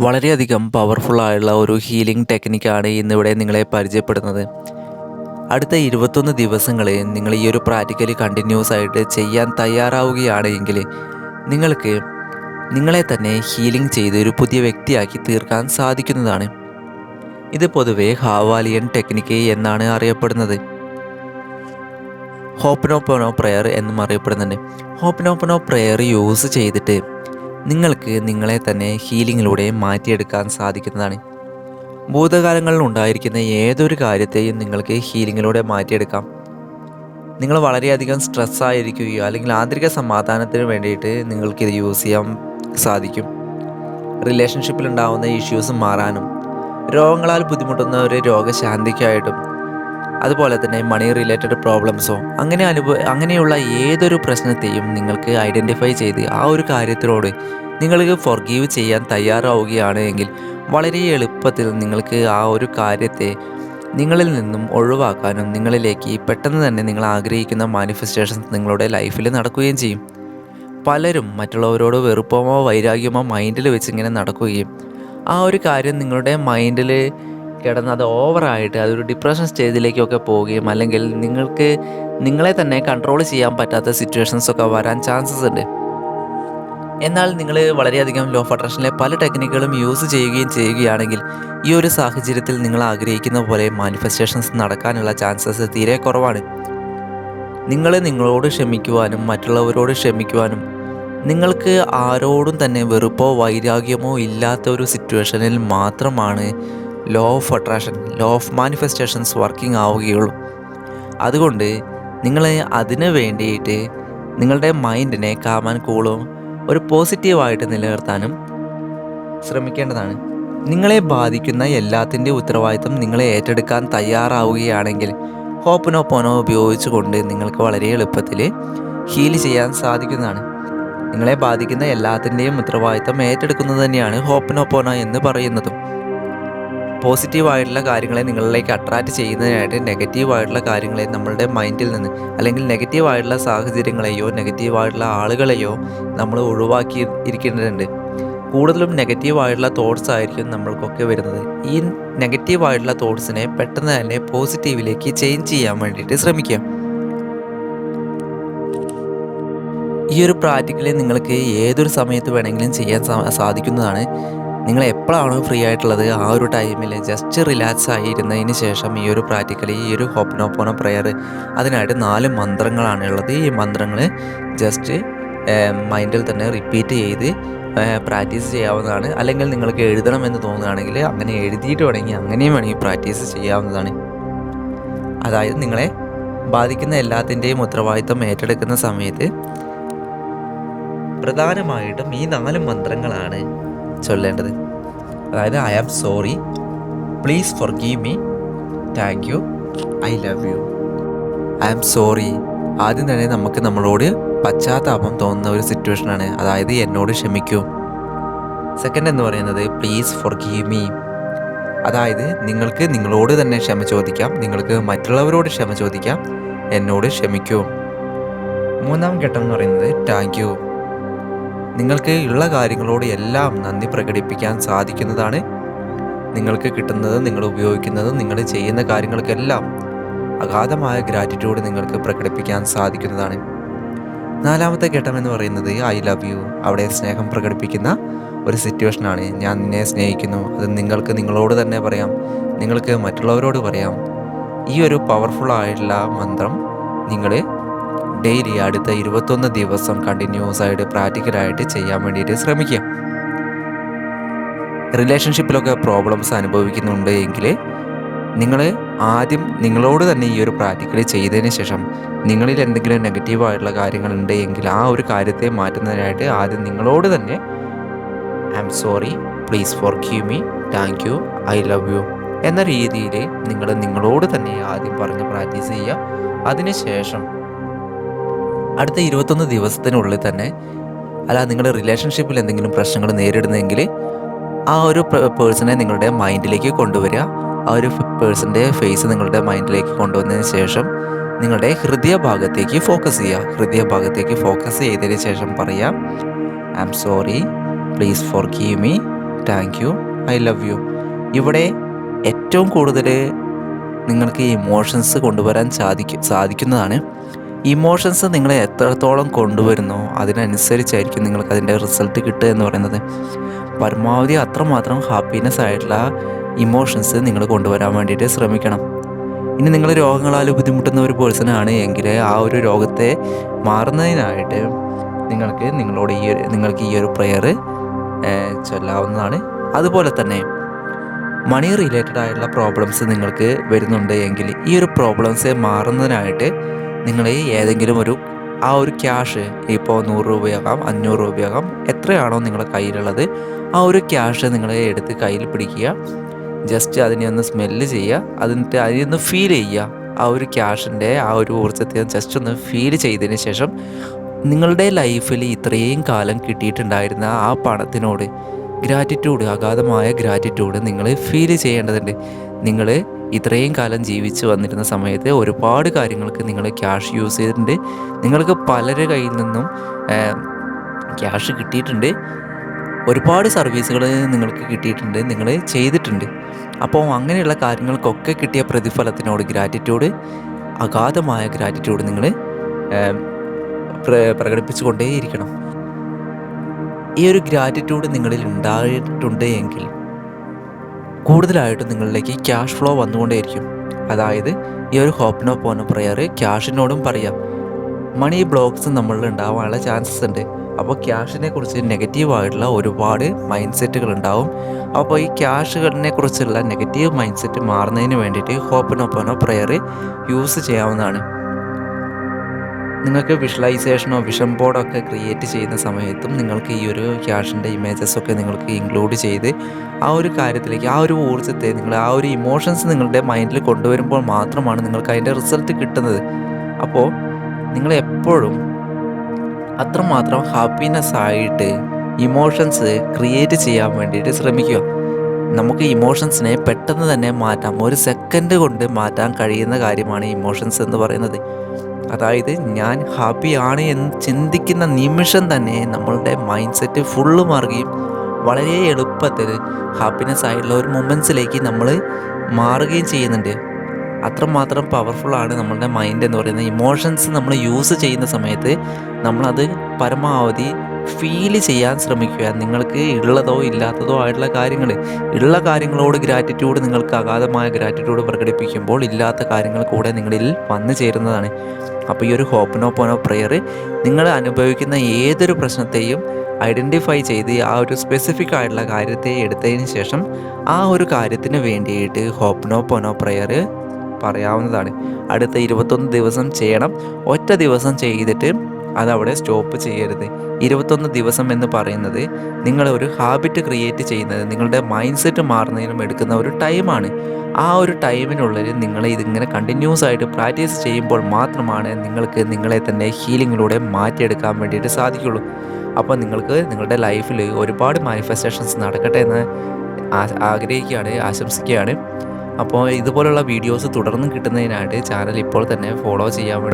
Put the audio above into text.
വളരെയധികം പവർഫുള്ളായുള്ള ഒരു ഹീലിംഗ് ടെക്നിക്കാണ് ഇന്നിവിടെ നിങ്ങളെ പരിചയപ്പെടുന്നത്. അടുത്ത 21 ദിവസങ്ങൾ നിങ്ങൾ ഈ ഒരു പ്രാക്ടിക്കലി കണ്ടിന്യൂസ് ആയിട്ട് ചെയ്യാൻ തയ്യാറാവുകയാണ് എങ്കിൽ നിങ്ങൾക്ക് നിങ്ങളെ തന്നെ ഹീലിംഗ് ചെയ്ത് ഒരു പുതിയ വ്യക്തിയാക്കി തീർക്കാൻ സാധിക്കുന്നതാണ്. ഇത് പൊതുവെ ഹാവാലിയൻ ടെക്നിക്ക് എന്നാണ് അറിയപ്പെടുന്നത്. ഹോപ്പനോപ്പനോ പ്രെയർ എന്നും അറിയപ്പെടുന്നുണ്ട്. ഹോപ്പനോപ്പനോ പ്രെയർ യൂസ് ചെയ്തിട്ട് നിങ്ങൾക്ക് നിങ്ങളെ തന്നെ ഹീലിങ്ങിലൂടെ മാറ്റിയെടുക്കാൻ സാധിക്കുന്നതാണ്. ഭൂതകാലങ്ങളിൽ ഉണ്ടായിരിക്കുന്ന ഏതൊരു കാര്യത്തെയും നിങ്ങൾക്ക് ഹീലിങ്ങിലൂടെ മാറ്റിയെടുക്കാം. നിങ്ങൾ വളരെയധികം സ്ട്രെസ്സായിരിക്കുകയോ അല്ലെങ്കിൽ ആന്തരിക സമാധാനത്തിന് വേണ്ടിയിട്ട് നിങ്ങൾക്കിത് യൂസ് ചെയ്യാൻ സാധിക്കും. റിലേഷൻഷിപ്പിലുണ്ടാവുന്ന ഇഷ്യൂസ് മാറാനും രോഗങ്ങളാൽ ബുദ്ധിമുട്ടുന്ന ഒരു രോഗശാന്തിക്കായിട്ടും അതുപോലെ തന്നെ മണി റിലേറ്റഡ് പ്രോബ്ലംസോ അങ്ങനെയുള്ള ഏതൊരു പ്രശ്നത്തെയും നിങ്ങൾക്ക് ഐഡൻറ്റിഫൈ ചെയ്ത് ആ ഒരു കാര്യത്തിനോട് നിങ്ങൾക്ക് ഫോർഗീവ് ചെയ്യാൻ തയ്യാറാവുകയാണ് എങ്കിൽ വളരെ എളുപ്പത്തിൽ നിങ്ങൾക്ക് ആ ഒരു കാര്യത്തെ നിങ്ങളിൽ നിന്നും ഒഴിവാക്കാനും നിങ്ങളിലേക്ക് പെട്ടെന്ന് തന്നെ നിങ്ങൾ ആഗ്രഹിക്കുന്ന മാനിഫെസ്റ്റേഷൻസ് നിങ്ങളുടെ ലൈഫിൽ നടക്കുകയും ചെയ്യും. പലരും മറ്റുള്ളവരോട് വെറുപ്പമോ വൈരാഗ്യമോ മൈൻഡിൽ വെച്ച് ഇങ്ങനെ നടക്കുകയും ആ ഒരു കാര്യം നിങ്ങളുടെ മൈൻഡിൽ കിടന്ന് അത് ഓവറായിട്ട് അതൊരു ഡിപ്രഷൻ സ്റ്റേജിലേക്കൊക്കെ പോവുകയും അല്ലെങ്കിൽ നിങ്ങൾക്ക് നിങ്ങളെ തന്നെ കൺട്രോൾ ചെയ്യാൻ പറ്റാത്ത സിറ്റുവേഷൻസൊക്കെ വരാൻ ചാൻസസ് ഉണ്ട്. എന്നാൽ നിങ്ങൾ വളരെയധികം ലോ ഓഫ് അട്രാക്ഷനിലെ പല ടെക്നിക്കുകളും യൂസ് ചെയ്യുകയാണെങ്കിൽ ഈ ഒരു സാഹചര്യത്തിൽ നിങ്ങൾ ആഗ്രഹിക്കുന്ന പോലെ മാനിഫെസ്റ്റേഷൻസ് നടക്കാനുള്ള ചാൻസസ് തീരെ കുറവാണ്. നിങ്ങൾ നിങ്ങളോട് ക്ഷമിക്കുവാനും മറ്റുള്ളവരോട് ക്ഷമിക്കുവാനും നിങ്ങൾക്ക് ആരോടും തന്നെ വെറുപ്പോ വൈരാഗ്യമോ ഇല്ലാത്ത ഒരു സിറ്റുവേഷനിൽ മാത്രമാണ് law of attraction, law of manifestations working ആവുകയുള്ളൂ. അതുകൊണ്ട് നിങ്ങൾ അതിന് വേണ്ടിയിട്ട് നിങ്ങളുടെ മൈൻഡിനെ കാം ആൻഡ് കൂളും ഒരു പോസിറ്റീവായിട്ട് നിലനിർത്താനും ശ്രമിക്കേണ്ടതാണ്. നിങ്ങളെ ബാധിക്കുന്ന എല്ലാത്തിൻ്റെ ഉത്തരവാദിത്തം നിങ്ങളെ ഏറ്റെടുക്കാൻ തയ്യാറാവുകയാണെങ്കിൽ ഹോപ്പനോപ്പോനോ ഉപയോഗിച്ചുകൊണ്ട് നിങ്ങൾക്ക് വളരെ എളുപ്പത്തിൽ ഹീൽ ചെയ്യാൻ സാധിക്കുന്നതാണ്. നിങ്ങളെ ബാധിക്കുന്ന എല്ലാത്തിൻ്റെയും ഉത്തരവാദിത്തം ഏറ്റെടുക്കുന്നത് തന്നെയാണ് ഹോപ്പനോപ്പോനോ എന്ന് പറയുന്നതും. പോസിറ്റീവായിട്ടുള്ള കാര്യങ്ങളെ നിങ്ങളിലേക്ക് അട്രാക്റ്റ് ചെയ്യുന്നതിനായിട്ട് നെഗറ്റീവായിട്ടുള്ള കാര്യങ്ങളെ നമ്മളുടെ മൈൻഡിൽ നിന്ന് അല്ലെങ്കിൽ നെഗറ്റീവായിട്ടുള്ള സാഹചര്യങ്ങളെയോ നെഗറ്റീവായിട്ടുള്ള ആളുകളെയോ നമ്മൾ ഒഴിവാക്കി ഇരിക്കേണ്ടതുണ്ട്. കൂടുതലും നെഗറ്റീവായിട്ടുള്ള തോട്ട്സ് ആയിരിക്കും നമ്മൾക്കൊക്കെ വരുന്നത്. ഈ നെഗറ്റീവായിട്ടുള്ള തോട്ട്സിനെ പെട്ടെന്ന് തന്നെ പോസിറ്റീവിലേക്ക് ചേഞ്ച് ചെയ്യാൻ വേണ്ടിയിട്ട് ശ്രമിക്കുക. ഈ ഒരു പ്രാക്ടിക്കലി നിങ്ങൾക്ക് ഏതൊരു സമയത്ത് വേണമെങ്കിലും ചെയ്യാൻ സാധിക്കുന്നതാണ്. നിങ്ങൾ എപ്പോഴാണോ ഫ്രീ ആയിട്ടുള്ളത് ആ ഒരു ടൈമിൽ ജസ്റ്റ് റിലാക്സ് ആയിരുന്നതിന് ശേഷം ഈ ഒരു പ്രാക്ടിക്കലി ഈ ഒരു ഹോപ്പനോപ്പോനോ പ്രെയർ അതിനായിട്ട് 4 മന്ത്രങ്ങളാണ് ഉള്ളത്. ഈ മന്ത്രങ്ങൾ ജസ്റ്റ് മൈൻഡിൽ തന്നെ റിപ്പീറ്റ് ചെയ്ത് പ്രാക്ടീസ് ചെയ്യാവുന്നതാണ്. അല്ലെങ്കിൽ നിങ്ങൾക്ക് എഴുതണമെന്ന് തോന്നുകയാണെങ്കിൽ അങ്ങനെ എഴുതിയിട്ട് വേണമെങ്കിൽ അങ്ങനെയും വേണമെങ്കിൽ പ്രാക്ടീസ് ചെയ്യാവുന്നതാണ്. അതായത് നിങ്ങളെ ബാധിക്കുന്ന എല്ലാത്തിൻ്റെയും ഉത്തരവാദിത്തം ഏറ്റെടുക്കുന്ന സമയത്ത് പ്രധാനമായിട്ടും ഈ 4 മന്ത്രങ്ങളാണ് ചൊല്ലേണ്ടത്. അതായത് I am sorry, please forgive me, thank you, I love you. I am sorry ആദ്യം തന്നെ നമുക്ക് നമ്മളോട് പശ്ചാത്താപം തോന്നുന്ന ഒരു സിറ്റുവേഷനാണ്. അതായത് എന്നോട് ക്ഷമിക്കൂ. സെക്കൻഡ് എന്ന് പറയുന്നത് പ്ലീസ് ഫോർഗീവ് മീ, അതായത് നിങ്ങൾക്ക് നിങ്ങളോട് തന്നെ ക്ഷമ ചോദിക്കാം, നിങ്ങൾക്ക് മറ്റുള്ളവരോട് ക്ഷമ ചോദിക്കാം, എന്നോട് ക്ഷമിക്കൂ. മൂന്നാം ഘട്ടം എന്ന് പറയുന്നത് താങ്ക് യു, നിങ്ങൾക്ക് ഉള്ള കാര്യങ്ങളോട് എല്ലാം നന്ദി പ്രകടിപ്പിക്കാൻ സാധിക്കുന്നതാണ്. നിങ്ങൾക്ക് കിട്ടുന്നത്, നിങ്ങൾ ഉപയോഗിക്കുന്നത്, നിങ്ങൾ ചെയ്യുന്ന കാര്യങ്ങൾക്കെല്ലാം അഗാധമായ ഗ്രാറ്റിറ്റ്യൂഡ് നിങ്ങൾക്ക് പ്രകടിപ്പിക്കാൻ സാധിക്കുന്നതാണ്. നാലാമത്തെ ഘട്ടം എന്ന് പറയുന്നത് ഐ ലവ് യു, അവിടെ സ്നേഹം പ്രകടിപ്പിക്കുന്ന ഒരു സിറ്റുവേഷനാണ്. ഞാൻ നിന്നെ സ്നേഹിക്കുന്നു. അത് നിങ്ങൾക്ക് നിങ്ങളോട് തന്നെ പറയാം, നിങ്ങൾക്ക് മറ്റുള്ളവരോട് പറയാം. ഈ ഒരു പവർഫുൾ ആയിട്ടുള്ള മന്ത്രം നിങ്ങൾ ഡെയിലി അടുത്ത 21 ദിവസം കണ്ടിന്യൂസ് ആയിട്ട് പ്രാക്ടിക്കലായിട്ട് ചെയ്യാൻ വേണ്ടിയിട്ട് ശ്രമിക്കുക. റിലേഷൻഷിപ്പിലൊക്കെ പ്രോബ്ലംസ് അനുഭവിക്കുന്നുണ്ട് എങ്കിൽ നിങ്ങൾ ആദ്യം നിങ്ങളോട് തന്നെ ഈ ഒരു പ്രാക്ടിക്കലി ചെയ്തതിന് ശേഷം നിങ്ങളിൽ എന്തെങ്കിലും നെഗറ്റീവായിട്ടുള്ള കാര്യങ്ങളുണ്ട് എങ്കിൽ ആ ഒരു കാര്യത്തെ മാറ്റുന്നതിനായിട്ട് ആദ്യം നിങ്ങളോട് തന്നെ I am sorry, please forgive me, thank you, I love you എന്ന രീതിയിൽ നിങ്ങളോട് തന്നെ ആദ്യം പറഞ്ഞ് പ്രാക്ടീസ് ചെയ്യുക. അതിനുശേഷം അടുത്ത 21 ദിവസത്തിനുള്ളിൽ തന്നെ നിങ്ങളുടെ റിലേഷൻഷിപ്പിൽ എന്തെങ്കിലും പ്രശ്നങ്ങൾ നേരിടുന്നെങ്കിൽ ആ ഒരു പേഴ്സണെ നിങ്ങളുടെ മൈൻഡിലേക്ക് കൊണ്ടുവരിക. ആ ഒരു പേഴ്സൻ്റെ ഫേസ് നിങ്ങളുടെ മൈൻഡിലേക്ക് കൊണ്ടുവന്നതിന് ശേഷം നിങ്ങളുടെ ഹൃദയഭാഗത്തേക്ക് ഫോക്കസ് ചെയ്യുക. ഹൃദയഭാഗത്തേക്ക് ഫോക്കസ് ചെയ്തതിന് ശേഷം പറയാം I am sorry, please forgive me, thank you, I love you. ഇവിടെ ഏറ്റവും കൂടുതൽ നിങ്ങൾക്ക് ഇമോഷൻസ് കൊണ്ടുവരാൻ സാധിക്കുന്നതാണ്. ഇമോഷൻസ് നിങ്ങൾ എത്രത്തോളം കൊണ്ടുവരുന്നോ അതിനനുസരിച്ചായിരിക്കും നിങ്ങൾക്ക് അതിൻ്റെ റിസൾട്ട് കിട്ടുക എന്ന് പറയുന്നത്. പരമാവധി അത്രമാത്രം ഹാപ്പിനെസ് ആയിട്ടുള്ള ഇമോഷൻസ് നിങ്ങൾ കൊണ്ടുവരാൻ വേണ്ടിയിട്ട് ശ്രമിക്കണം. ഇനി നിങ്ങൾ രോഗങ്ങളാൽ ബുദ്ധിമുട്ടുന്ന ഒരു പേഴ്സണാണ് എങ്കിൽ ആ ഒരു രോഗത്തെ മാറുന്നതിനായിട്ട് നിങ്ങൾക്ക് ഈ ഒരു പ്രെയർ ചൊല്ലാവുന്നതാണ്. അതുപോലെ തന്നെ മണി റിലേറ്റഡ് ആയിട്ടുള്ള പ്രോബ്ലംസ് നിങ്ങൾക്ക് വരുന്നുണ്ട് എങ്കിൽ ഈ ഒരു പ്രോബ്ലംസ് മാറുന്നതിനായിട്ട് നിങ്ങൾ ഏതെങ്കിലും ആ ഒരു ക്യാഷ്, ഇപ്പോൾ 100 രൂപയാകാം, 500 രൂപയാകാം, എത്രയാണോ നിങ്ങളുടെ കയ്യിലുള്ളത് ആ ഒരു ക്യാഷ് നിങ്ങൾ എടുത്ത് കയ്യിൽ പിടിക്കുക. ജസ്റ്റ് അതിനെ ഒന്ന് സ്മെല്ല് ചെയ്യുക, അതിനൊന്ന് ഫീൽ ചെയ്യുക. ആ ഒരു ക്യാഷിൻ്റെ ആ ഒരു ഊർജ്ജത്തെ ജസ്റ്റ് ഒന്ന് ഫീൽ ചെയ്തതിന് ശേഷം നിങ്ങളുടെ ലൈഫിൽ ഇത്രയും കാലം കിട്ടിയിട്ടുണ്ടായിരുന്ന ആ പണത്തിനോട് അഗാധമായ ഗ്രാറ്റിറ്റ്യൂഡ് നിങ്ങൾ ഫീൽ ചെയ്യേണ്ടതുണ്ട്. നിങ്ങൾ ഇത്രയും കാലം ജീവിച്ച് വന്നിരുന്ന സമയത്ത് ഒരുപാട് കാര്യങ്ങൾക്ക് നിങ്ങൾ ക്യാഷ് യൂസ് ചെയ്തിട്ടുണ്ട്. നിങ്ങൾക്ക് പലരുടെ കയ്യിൽ നിന്നും ക്യാഷ് കിട്ടിയിട്ടുണ്ട്. ഒരുപാട് സർവീസുകൾ നിങ്ങൾക്ക് കിട്ടിയിട്ടുണ്ട്, നിങ്ങൾ ചെയ്തിട്ടുണ്ട്. അപ്പോൾ അങ്ങനെയുള്ള കാര്യങ്ങൾക്കൊക്കെ കിട്ടിയ പ്രതിഫലത്തിനോട് അഗാധമായ ഗ്രാറ്റിറ്റ്യൂഡ് നിങ്ങൾ പ്രകടിപ്പിച്ചുകൊണ്ടേയിരിക്കണം. ഈ ഒരു ഗ്രാറ്റിറ്റ്യൂഡ് നിങ്ങളിൽ ഉണ്ടായിട്ടുണ്ട് എങ്കിൽ കൂടുതലായിട്ടും നിങ്ങളിലേക്ക് ക്യാഷ് ഫ്ലോ വന്നുകൊണ്ടേയിരിക്കും. അതായത് ഈ ഒരു ഹോപ്നോപോനോ പ്രെയർ ക്യാഷിനോടും പറയാം. മണി ബ്ലോക്ക്സ് നമ്മളിൽ ഉണ്ടാവാനുള്ള ചാൻസസ് ഉണ്ട്. അപ്പോൾ ക്യാഷിനെ കുറിച്ച് നെഗറ്റീവായിട്ടുള്ള ഒരുപാട് മൈൻഡ് സെറ്റുകൾ ഉണ്ടാവും. അപ്പോൾ ഈ ക്യാഷുകളിനെ കുറിച്ചുള്ള നെഗറ്റീവ് മൈൻഡ് സെറ്റ് മാറുന്നതിന് വേണ്ടിയിട്ട് ഹോപ്നോപോനോ പ്രെയർ യൂസ് ചെയ്യാവുന്നതാണ്. നിങ്ങൾക്ക് വിഷ്വലൈസേഷനോ വിഷൻ ബോർഡോ ഒക്കെ ക്രിയേറ്റ് ചെയ്യുന്ന സമയത്തും നിങ്ങൾക്ക് ഈ ഒരു ക്യാഷിൻ്റെ ഇമേജസൊക്കെ നിങ്ങൾക്ക് ഇൻക്ലൂഡ് ചെയ്ത് ആ ഒരു കാര്യത്തിലേക്ക്, ആ ഒരു ഊർജ്ജത്തെ, ആ ഒരു ഇമോഷൻസ് നിങ്ങളുടെ മൈൻഡിൽ കൊണ്ടുവരുമ്പോൾ മാത്രമാണ് നിങ്ങൾക്ക് അതിൻ്റെ റിസൾട്ട് കിട്ടുന്നത്. അപ്പോൾ നിങ്ങൾ എപ്പോഴും അത്രമാത്രം ഹാപ്പിനെസ് ആയിട്ട് ഇമോഷൻസ് ക്രിയേറ്റ് ചെയ്യാൻ വേണ്ടിയിട്ട് ശ്രമിക്കുക. നമുക്ക് ഇമോഷൻസിനെ പെട്ടെന്ന് തന്നെ മാറ്റാം. ഒരു സെക്കൻഡ് കൊണ്ട് മാറ്റാൻ കഴിയുന്ന കാര്യമാണ് ഇമോഷൻസ് എന്ന് പറയുന്നത്. അതായത് ഞാൻ ഹാപ്പിയാണ് എന്ന് ചിന്തിക്കുന്ന നിമിഷം തന്നെ നമ്മളുടെ മൈൻഡ് സെറ്റ് ഫുള്ള് മാറുകയും വളരെ എളുപ്പത്തിൽ ഹാപ്പിനെസ് ആയിട്ടുള്ള ഒരു മൊമെൻറ്റ്സിലേക്ക് നമ്മൾ മാറുകയും ചെയ്യുന്നുണ്ട്. അത്രമാത്രം പവർഫുള്ളാണ് നമ്മളുടെ മൈൻഡ് എന്ന് പറയുന്നത്. ഇമോഷൻസ് നമ്മൾ യൂസ് ചെയ്യുന്ന സമയത്ത് നമ്മളത് പരമാവധി ഫീൽ ചെയ്യാൻ ശ്രമിക്കുക. നിങ്ങൾക്ക് ഉള്ളതോ ഇല്ലാത്തതോ ആയിട്ടുള്ള കാര്യങ്ങൾ, ഉള്ള കാര്യങ്ങളോട് നിങ്ങൾക്ക് അഗാധമായ ഗ്രാറ്റിറ്റ്യൂഡ് പ്രകടിപ്പിക്കുമ്പോൾ ഇല്ലാത്ത കാര്യങ്ങൾ കൂടെ നിങ്ങളിൽ വന്നു ചേരുന്നതാണ്. അപ്പോൾ ഈ ഒരു ഹോപ്നോപോനോ പ്രെയർ നിങ്ങൾ അനുഭവിക്കുന്ന ഏതൊരു പ്രശ്നത്തെയും ഐഡൻറ്റിഫൈ ചെയ്ത് ആ ഒരു സ്പെസിഫിക് ആയിട്ടുള്ള കാര്യത്തെ എടുത്തതിന് ശേഷം ആ ഒരു കാര്യത്തിന് വേണ്ടിയിട്ട് ഹോപ്നോപോനോ പ്രെയർ പറയാവുന്നതാണ്. അടുത്ത 21 ദിവസം ചെയ്യണം. ഒറ്റ ദിവസം ചെയ്തിട്ട് അതവിടെ സ്റ്റോപ്പ് ചെയ്യരുത്. 21 ദിവസം എന്ന് പറയുന്നത് നിങ്ങൾ ഒരു ഹാബിറ്റ് ക്രിയേറ്റ് ചെയ്യുന്നത്, നിങ്ങളുടെ മൈൻഡ് സെറ്റ് മാറുന്നതിനും എടുക്കുന്ന ഒരു ടൈമാണ്. ആ ഒരു ടൈമിനുള്ളിൽ നിങ്ങൾ ഇതിങ്ങനെ കണ്ടിന്യൂസ് ആയിട്ട് പ്രാക്ടീസ് ചെയ്യുമ്പോൾ മാത്രമാണ് നിങ്ങൾക്ക് നിങ്ങളെ തന്നെ ഹീലിങ്ങിലൂടെ മാറ്റിയെടുക്കാൻ വേണ്ടിയിട്ട് സാധിക്കുള്ളൂ. അപ്പോൾ നിങ്ങൾക്ക് നിങ്ങളുടെ ലൈഫിൽ ഒരുപാട് മാനിഫെസ്റ്റേഷൻസ് നടക്കട്ടെ എന്ന് ആഗ്രഹിക്കുകയാണ്, ആശംസിക്കുകയാണ്. അപ്പോൾ ഇതുപോലുള്ള വീഡിയോസ് തുടർന്നും കിട്ടുന്നതിനായിട്ട് ചാനൽ ഇപ്പോൾ തന്നെ ഫോളോ ചെയ്യാൻ വേണ്ടി